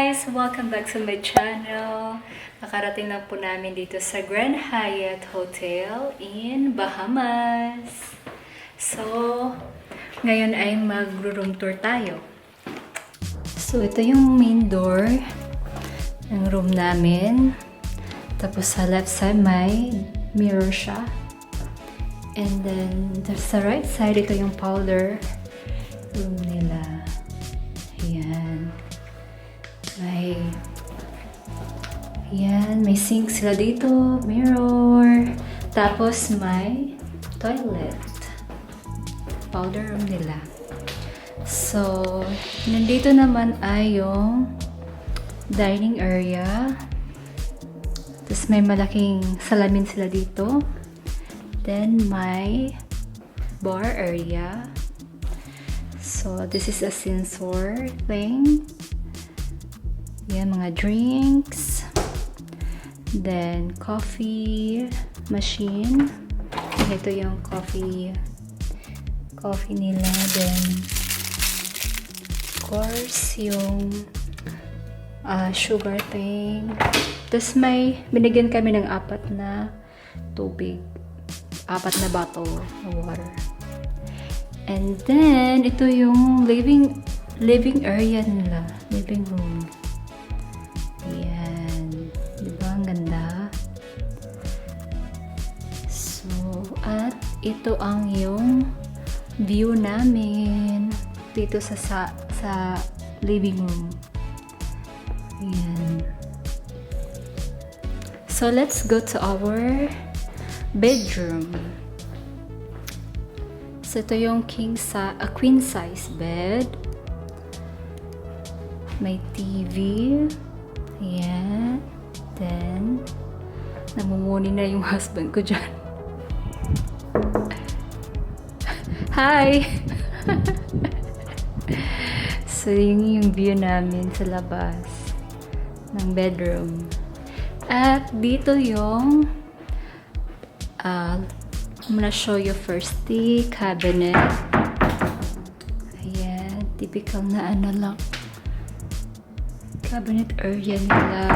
guys! Welcome back to my channel. Nakarating lang po namin dito sa Grand Hyatt Hotel in Bahamas. So, ngayon ay mag-room tour tayo. So, ito yung main door ng room namin. Tapos sa left side may mirror siya. And then, sa right side, ito yung powder room nila. Ayan. May sink sila dito, mirror. Tapos may toilet. Powder room nila. So, nandito naman ay yung dining area. Tapos may malaking salamin sila dito. Then may bar area. So, this is a sensor thing. Yan, mga drinks. Then, coffee machine. Ito yung coffee nila. Then, of course, yung sugar thing. Tapos may binigyan kami ng 4 na tubig. 4 na bottle of water. And then, ito yung living area nila. Living room. Ayan. Diba? Ang ganda. So, at ito ang yung view namin dito sa living room. Ayan. So, let's go to our bedroom. So, ito yung queen size bed. May TV. Ayan. Then, namumuni na yung husband ko dyan. Hi! So, yung view namin sa labas ng bedroom. At dito yung I'm gonna show you first the cabinet. Ayan, typical na ano lang. Cabinet area nila.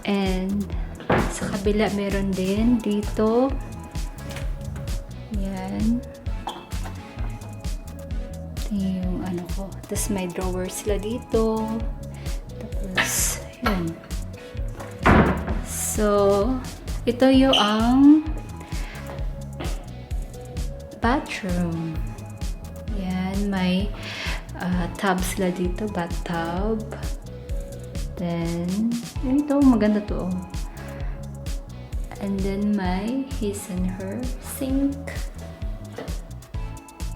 And sa kabila meron din dito. Ayan. Ito yung ano ko. Tapos may drawer sila dito. Tapos, yun. So, ito yung bathroom. Yan, may tub sila dito, bathtub. Then, ito, maganda to. And then, may his and her sink.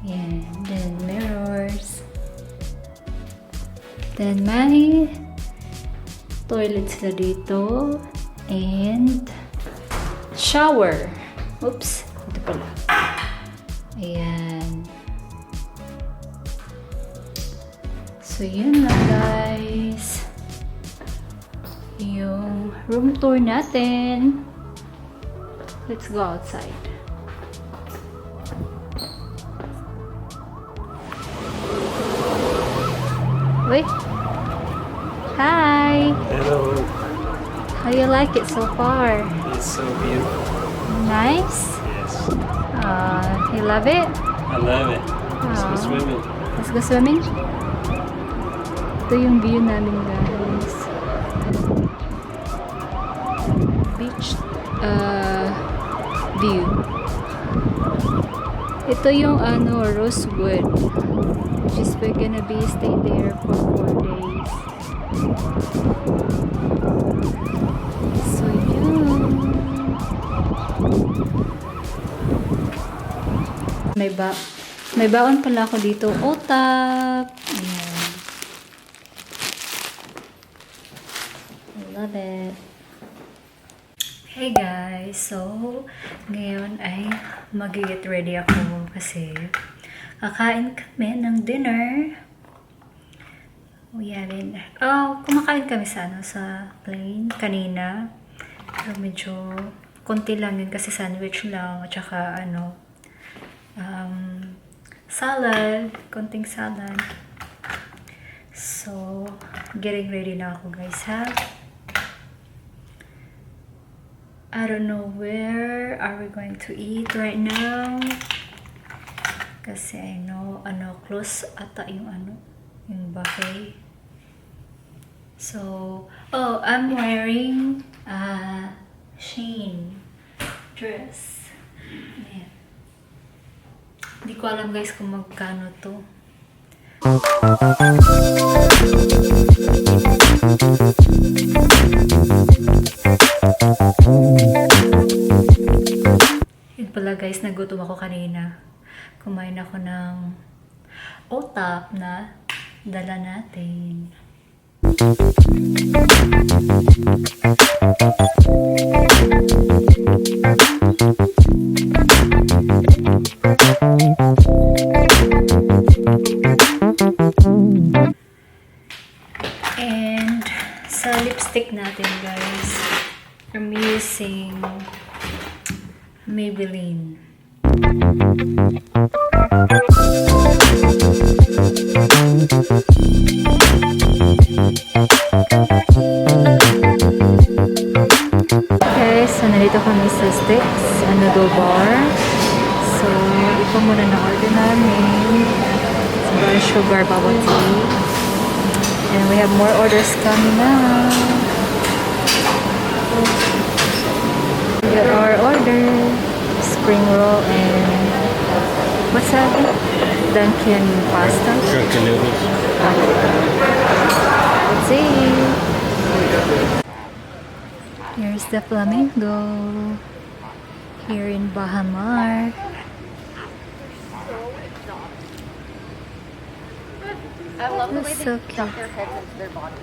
Yan, then mirrors. Then, may toilet sila dito. And shower. Oops. Ito pala. Ayan. So, yun lang guys. Yung room tour natin. Let's go outside. Wait. Hi. Hello. How do you like it so far? It's so beautiful. Nice? Yes. You love it? I love it. Let's go swimming. Let's go swimming? Ito yung view namin guys. Beach view. Ito yung Rosewood. Which is we're gonna be staying there for 4 days. So yun. May baon pala ako dito. Otap! Ayan. I love it. Hey guys! So, ngayon ay mag-get ready ako kasi kakain kami ng dinner. Kumakain kami sa plane kanina. Pero medyo konti lang yun kasi sandwich lang at saka salad, konting salad. So, getting ready na ako guys ha. I don't know where are we going to eat right now. Kasi I know, close ata yung yung buffet. So, oh, I'm wearing a Shein dress. Ayan. Hindi ko alam guys kung magkano to. Yun pala guys, nagutom ako kanina. Kumain ako ng otap na dala natin. And sa lipstick natin guys, I'm using Maybelline. Okay, so nandito kami sa Sticks, noodle bar. So, ito muna na order namin. So, sugar bubble tea. And we have more orders coming now. We got our order. Spring roll and what's that? Dunkin' pasta? Drunken noodles. Let's see. Here's the flamingo. Here in Bahamas. I love the way That's they so dump cute. their heads into their body.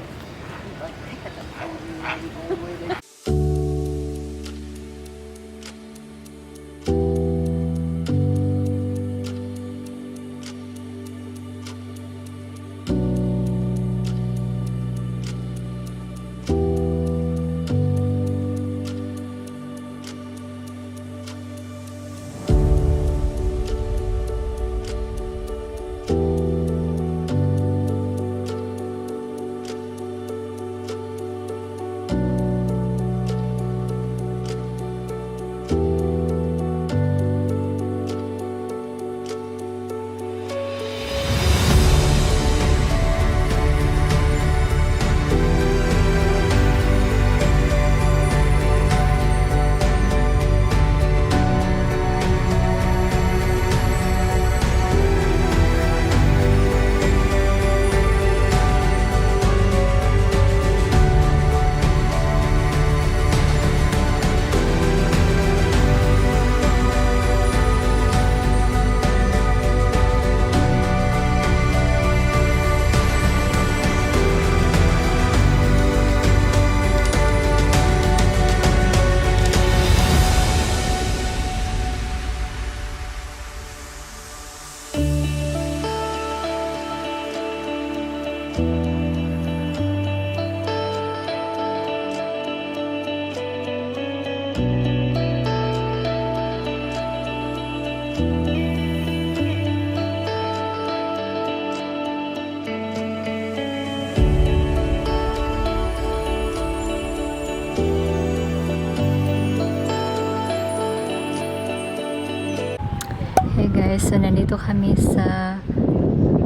Hey guys, so nandito kami sa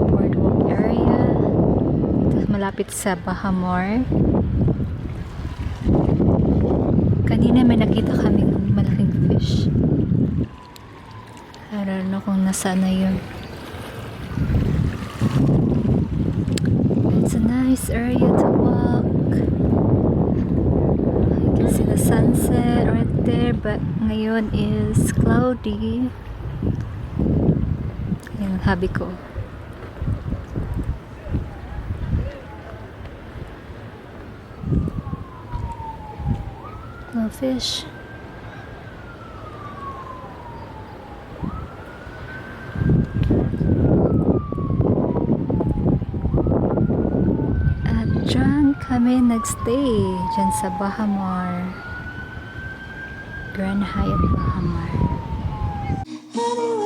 boardwalk area. Dito malapit sa Bahamas. Kanina may nakita kami malaking fish. I don't know kung nasaan na yun. It's a nice area to walk. You can see the sunset right there, but ngayon is cloudy. Yung habi ko. No fish. At dyan kami nagstay. Dyan sa Bahamas. Grand Hyatt Bahamas. Anyway.